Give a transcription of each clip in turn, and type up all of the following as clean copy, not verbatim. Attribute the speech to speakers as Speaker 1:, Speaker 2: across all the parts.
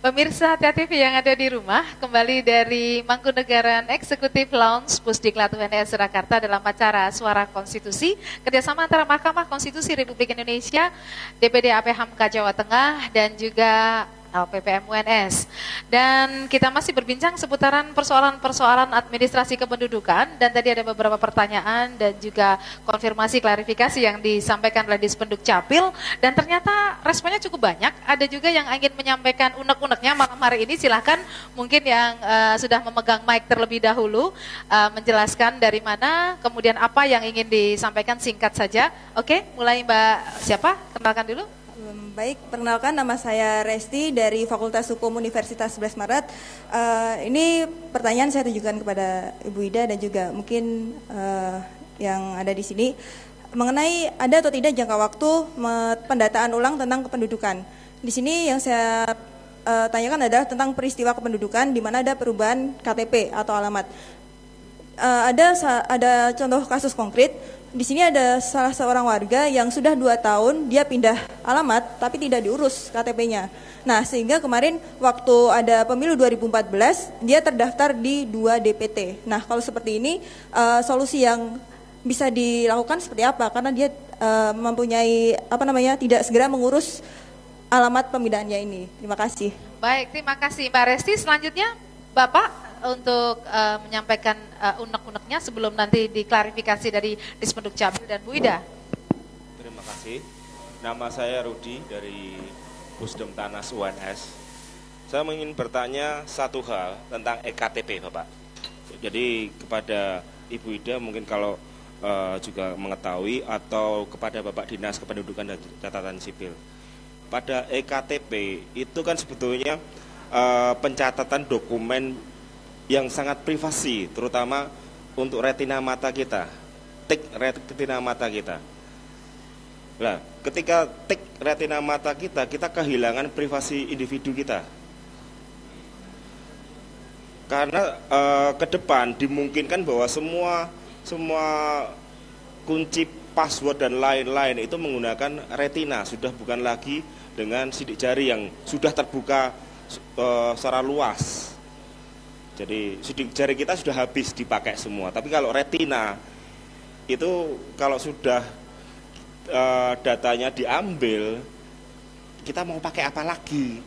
Speaker 1: Pemirsa TV yang ada di rumah, kembali dari Mangkunegaran Executive Lounge Pusdiklat UNS Surakarta dalam acara Suara Konstitusi, kerjasama antara Mahkamah Konstitusi Republik Indonesia, DPD AP Hamka Jawa Tengah, dan juga LPPM UNS. Dan kita masih berbincang seputaran persoalan-persoalan administrasi kependudukan, dan tadi ada beberapa pertanyaan dan juga konfirmasi klarifikasi yang disampaikan oleh Dispenduk Capil, dan ternyata responnya cukup banyak. Ada juga yang ingin menyampaikan unek-uneknya malam hari ini. Silahkan mungkin yang sudah memegang mic terlebih dahulu menjelaskan dari mana, kemudian apa yang ingin disampaikan, singkat saja. Oke, mulai Mbak siapa? Kenalkan dulu.
Speaker 2: Baik, perkenalkan nama saya Resti dari Fakultas Hukum Universitas 11 Maret. Ini pertanyaan saya tujukan kepada Ibu Ida dan juga mungkin yang ada di sini mengenai ada atau tidak jangka waktu pendataan ulang tentang kependudukan. Di sini yang saya tanyakan adalah tentang peristiwa kependudukan di mana ada perubahan KTP atau alamat. Ada contoh kasus konkret. Di sini ada salah seorang warga yang sudah 2 tahun dia pindah alamat tapi tidak diurus KTP-nya. Nah, sehingga kemarin waktu ada pemilu 2014 dia terdaftar di 2 DPT. Nah, kalau seperti ini solusi yang bisa dilakukan seperti apa? Karena dia mempunyai tidak segera mengurus alamat pemindahannya ini. Terima kasih.
Speaker 1: Baik, terima kasih Mbak Resti. Selanjutnya Bapak untuk menyampaikan unek-uneknya sebelum nanti diklarifikasi dari Dispenduk Capil dan Bu Ida.
Speaker 3: Terima kasih. Nama saya Rudi dari Pusdem Tanas UNS. Saya ingin bertanya satu hal tentang EKTP, Bapak. Jadi kepada Ibu Ida mungkin kalau juga mengetahui, atau kepada Bapak Dinas Kependudukan dan Catatan Sipil. Pada EKTP itu kan sebetulnya pencatatan dokumen yang sangat privasi, terutama untuk retina mata kita, tik retina mata kita. Nah, ketika tik retina mata kita kehilangan privasi individu kita. Karena ke depan dimungkinkan bahwa semua kunci password dan lain-lain itu menggunakan retina, sudah bukan lagi dengan sidik jari yang sudah terbuka secara luas. Jadi sidik jari kita sudah habis dipakai semua. Tapi kalau retina itu kalau sudah datanya diambil, kita mau pakai apa lagi?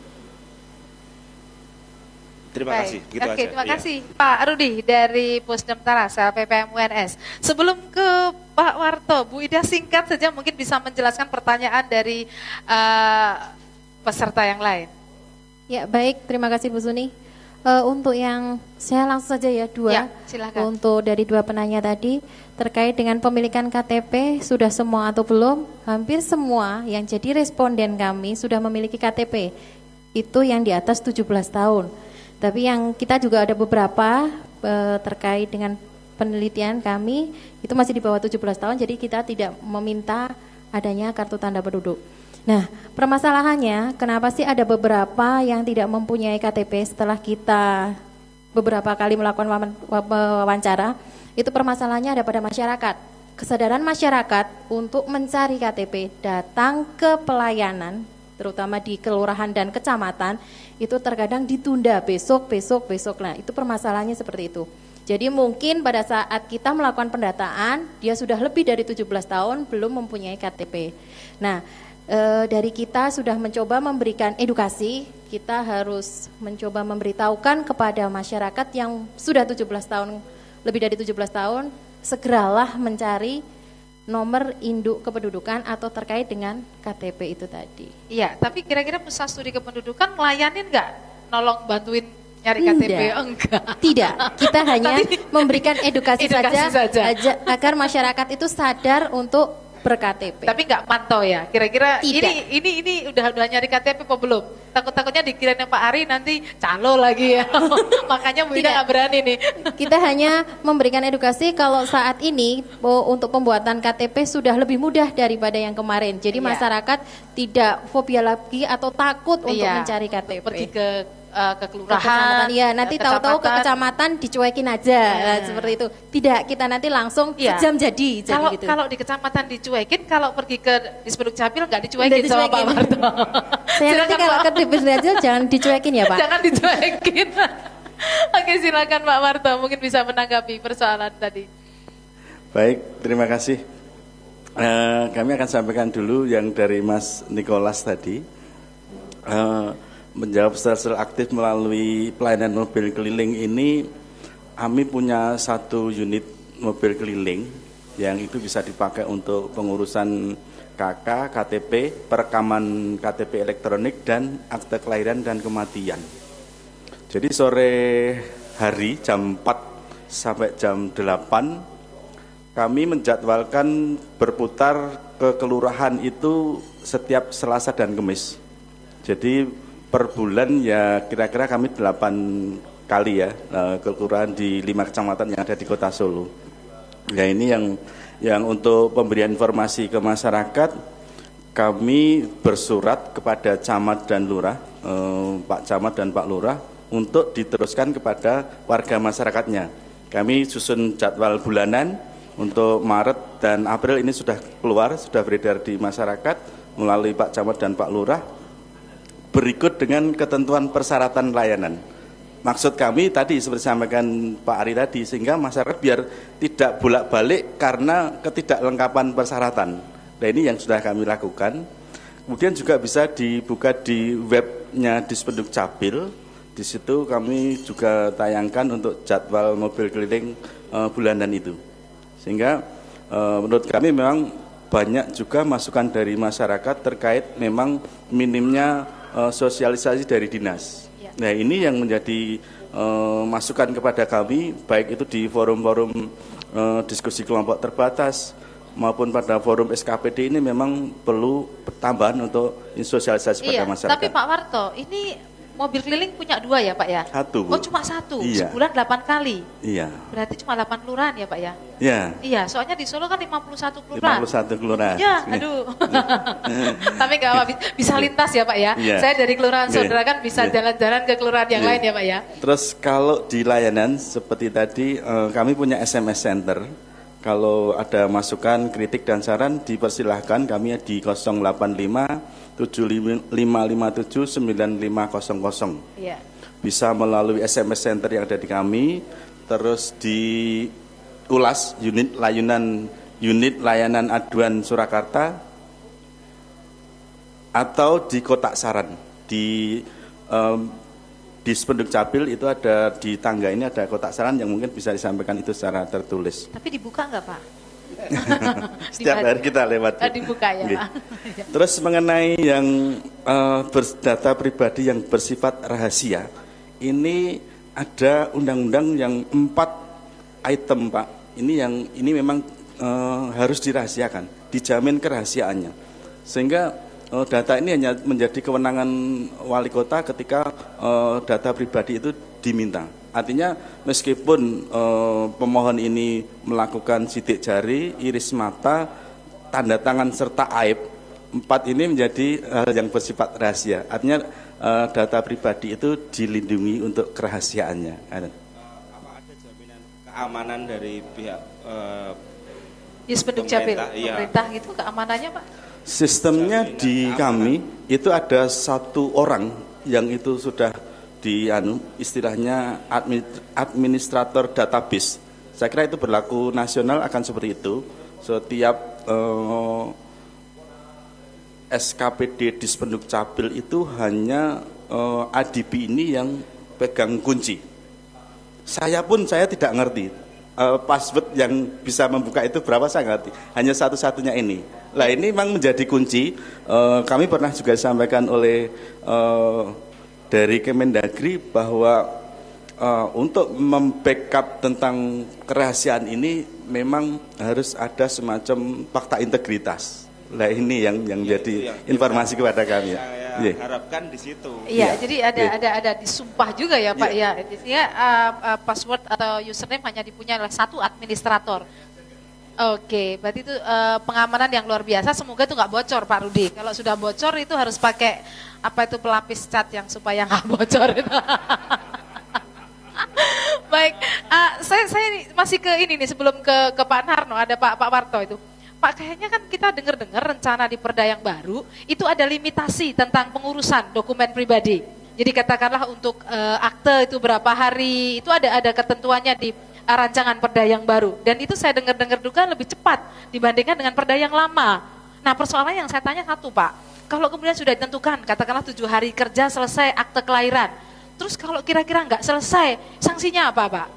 Speaker 3: Terima kasih. Begitu aja.
Speaker 1: Terima kasih Pak Rudi dari Pusdem Tanas LPPM UNS. Sebelum ke Pak Warto, Bu Ida singkat saja mungkin bisa menjelaskan pertanyaan dari peserta yang lain.
Speaker 4: Ya, baik, terima kasih Bu Suni. Untuk yang saya langsung saja ya, 2.
Speaker 1: Ya, silakan.
Speaker 4: Untuk dari 2 penanya tadi terkait dengan pemilikan KTP, sudah semua atau belum? Hampir semua yang jadi responden kami sudah memiliki KTP. Itu yang di atas 17 tahun. Tapi yang kita juga ada beberapa terkait dengan penelitian kami itu masih di bawah 17 tahun, jadi kita tidak meminta adanya kartu tanda penduduk. Nah, permasalahannya kenapa sih ada beberapa yang tidak mempunyai KTP setelah kita beberapa kali melakukan wawancara? Itu permasalahannya ada pada masyarakat. Kesadaran masyarakat untuk mencari KTP, datang ke pelayanan, terutama di kelurahan dan kecamatan, itu terkadang ditunda besok. Nah, itu permasalahannya seperti itu. Jadi mungkin pada saat kita melakukan pendataan, dia sudah lebih dari 17 tahun belum mempunyai KTP. Nah, dari kita sudah mencoba memberikan edukasi, kita harus mencoba memberitahukan kepada masyarakat yang sudah 17 tahun, lebih dari 17 tahun, segeralah mencari nomor induk kependudukan atau terkait dengan KTP itu tadi.
Speaker 1: Iya, tapi kira-kira Pusat Studi Kependudukan ngelayanin nggak? Nolong bantuin nyari KTP? Enggak.
Speaker 4: Tidak, kita hanya memberikan edukasi saja agar masyarakat itu sadar untuk ber-KTP.
Speaker 1: Tapi nggak pantau ya, kira-kira
Speaker 4: Tidak.
Speaker 1: ini udah nyari KTP apa belum? Takut-takutnya dikirain Pak Ari nanti calo lagi ya. Makanya Bu Ida nggak berani nih.
Speaker 4: Kita hanya memberikan edukasi kalau saat ini untuk pembuatan KTP sudah lebih mudah daripada yang kemarin. Jadi masyarakat tidak fobia lagi atau takut untuk mencari KTP.
Speaker 1: Pergi ke ke kelurahan,
Speaker 4: ya nanti tahu-tahu ke kecamatan dicuekin aja, seperti itu. Tidak, kita nanti langsung sejam jadi gitu.
Speaker 1: Kalau di kecamatan dicuekin, kalau pergi ke Dispenduk Capil nggak dicuekin sama Pak Warto.
Speaker 4: Saya nanti kalau ke Dispenduk Capil jangan dicuekin ya Pak.
Speaker 1: Jangan dicuekin. Oke, silakan Pak Warto, mungkin bisa menanggapi persoalan tadi.
Speaker 5: Baik, terima kasih. Kami akan sampaikan dulu yang dari Mas Nicholas tadi, menjawab secara aktif melalui pelayanan mobil keliling ini. Kami punya 1 unit mobil keliling yang itu bisa dipakai untuk pengurusan KK, KTP, perekaman KTP elektronik, dan akte kelahiran dan kematian. Jadi sore hari jam 4 sampai jam 8 kami menjadwalkan berputar ke kelurahan itu setiap Selasa dan Kamis. Jadi per bulan ya kira-kira kami 8 kali ya ke kelurahan di 5 kecamatan yang ada di Kota Solo. Ya ini yang untuk pemberian informasi ke masyarakat, kami bersurat kepada camat dan lurah, Pak Camat dan Pak Lurah, untuk diteruskan kepada warga masyarakatnya. Kami susun jadwal bulanan. Untuk Maret dan April ini sudah keluar, sudah beredar di masyarakat melalui Pak Camat dan Pak Lurah, berikut dengan ketentuan persyaratan layanan. Maksud kami tadi seperti sampaikan Pak Ari tadi, sehingga masyarakat biar tidak bolak-balik karena ketidaklengkapan persyaratan. Nah ini yang sudah kami lakukan. Kemudian juga bisa dibuka di webnya Dispenduk Capil. Di situ kami juga tayangkan untuk jadwal mobil keliling bulanan itu. Sehingga menurut kami memang banyak juga masukan dari masyarakat terkait memang minimnya sosialisasi dari dinas. Ya. Nah ini yang menjadi masukan kepada kami, baik itu di forum-forum diskusi kelompok terbatas maupun pada forum SKPD ini memang perlu tambahan untuk sosialisasi pada masyarakat.
Speaker 1: Tapi Pak Warto, ini mobil keliling punya 2 ya Pak ya?
Speaker 5: 1 Bu.
Speaker 1: Oh cuma 1,
Speaker 5: iya.
Speaker 1: Sebulan 8 kali?
Speaker 5: Iya.
Speaker 1: Berarti cuma 8 kelurahan ya Pak ya?
Speaker 5: Iya.
Speaker 1: Iya, soalnya di Solo kan 51 kelurahan.
Speaker 5: 51 kelurahan.
Speaker 1: Ya, aduh. Tapi nggak apa, bisa lintas ya Pak ya?
Speaker 5: Iya.
Speaker 1: Saya dari kelurahan Saudara kan bisa jalan-jalan ke kelurahan yang lain ya Pak ya? Terus
Speaker 5: kalau di layanan seperti tadi, kami punya SMS Center. Kalau ada masukan, kritik dan saran dipersilahkan kami di 085 7557 9500.
Speaker 1: Iya.
Speaker 5: Bisa melalui SMS Center yang ada di kami, terus di ULAS unit layanan aduan Surakarta, atau di kotak saran di Dispenduk Capil itu ada di tangga ini ada kotak saran yang mungkin bisa disampaikan itu secara tertulis.
Speaker 1: Tapi dibuka nggak Pak?
Speaker 5: Setiap hari kita lewat.
Speaker 1: Dibuka ya Pak.
Speaker 5: Terus mengenai yang data pribadi yang bersifat rahasia, ini ada undang-undang yang 4 item Pak. Ini memang harus dirahasiakan, dijamin kerahasiaannya. Sehingga data ini hanya menjadi kewenangan wali kota ketika data pribadi itu diminta. Artinya meskipun pemohon ini melakukan sidik jari, iris mata, tanda tangan serta aib, 4 ini menjadi hal yang bersifat rahasia. Artinya data pribadi itu dilindungi untuk kerahasiaannya.
Speaker 3: Apa ada jaminan keamanan dari pihak
Speaker 1: Dispenduk Capil, pemerintah gitu keamanannya Pak?
Speaker 5: Sistemnya di kami itu ada 1 orang yang itu sudah istilahnya administrator database. Saya kira itu berlaku nasional akan seperti itu. Setiap SKPD Dispenduk Capil itu hanya ADB ini yang pegang kunci. Saya tidak ngerti password yang bisa membuka itu berapa, saya ngerti. Hanya satu-satunya ini. Nah ini memang menjadi kunci. Kami pernah juga disampaikan oleh dari Kemendagri bahwa untuk membackup tentang kerahasiaan ini memang harus ada semacam fakta integritas. Nah ini yang jadi informasi kepada kami.
Speaker 3: Saya harapkan di situ.
Speaker 1: Iya, jadi ada disumpah juga ya Pak ya. Intinya password atau username hanya dipunyai oleh 1 administrator. Oke, berarti itu pengamanan yang luar biasa. Semoga itu nggak bocor, Pak Rudi. Kalau sudah bocor itu harus pakai apa itu pelapis cat yang supaya nggak bocor itu. Baik, saya masih ke ini nih sebelum ke Pak Narno, ada Pak Warto itu. Pak, kayaknya kan kita dengar-dengar rencana di Perda yang baru itu ada limitasi tentang pengurusan dokumen pribadi. Jadi katakanlah untuk akte itu berapa hari, itu ada ketentuannya di rancangan Perda yang baru. Dan itu saya dengar-dengar juga lebih cepat dibandingkan dengan Perda yang lama. Nah, persoalan yang saya tanya satu, Pak. Kalau kemudian sudah ditentukan, katakanlah 7 hari kerja selesai akte kelahiran. Terus kalau kira-kira nggak selesai, sanksinya apa, Pak?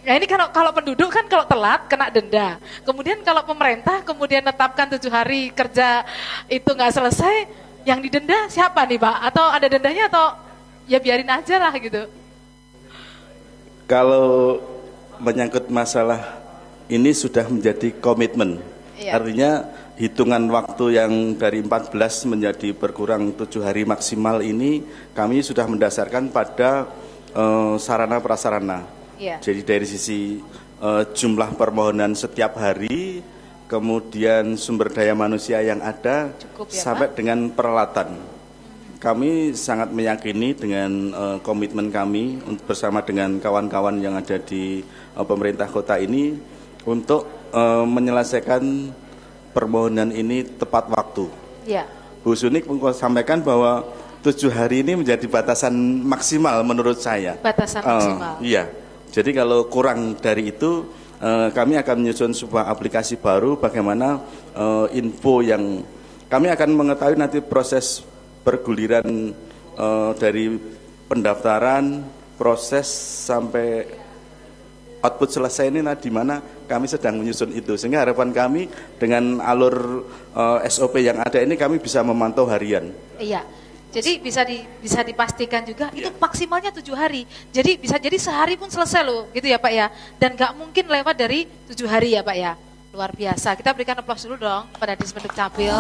Speaker 1: Nah, ini kalau penduduk kan kalau telat kena denda. Kemudian kalau pemerintah kemudian tetapkan 7 hari kerja itu nggak selesai, yang didenda siapa nih, Pak? Atau ada dendanya atau ya biarin aja lah gitu?
Speaker 5: Kalau menyangkut masalah ini sudah menjadi komitmen.
Speaker 1: Iya.
Speaker 5: Artinya hitungan waktu yang dari 14 menjadi berkurang 7 hari maksimal ini kami sudah mendasarkan pada sarana prasarana.
Speaker 1: Iya.
Speaker 5: Jadi dari sisi jumlah permohonan setiap hari, kemudian sumber daya manusia yang ada,
Speaker 1: Cukup ya,
Speaker 5: sampai
Speaker 1: Pak?
Speaker 5: dengan peralatan. Kami sangat meyakini dengan komitmen kami bersama dengan kawan-kawan yang ada di pemerintah kota ini untuk menyelesaikan permohonan ini tepat waktu.
Speaker 1: Iya.
Speaker 5: Bu Sunik sampaikan bahwa 7 hari ini menjadi batasan maksimal menurut saya.
Speaker 1: Batasan maksimal.
Speaker 5: Iya. Jadi kalau kurang dari itu, kami akan menyusun sebuah aplikasi baru bagaimana info yang kami akan mengetahui nanti proses berguliran dari pendaftaran, proses sampai output selesai ini di mana kami sedang menyusun itu. Sehingga harapan kami dengan alur SOP yang ada ini kami bisa memantau harian.
Speaker 1: Iya. Jadi bisa dipastikan juga itu maksimalnya 7 hari. Jadi bisa jadi sehari pun selesai loh, gitu ya Pak ya. Dan nggak mungkin lewat dari 7 hari ya Pak ya. Luar biasa. Kita berikan aplaus dulu dong pada Dispendik Capil.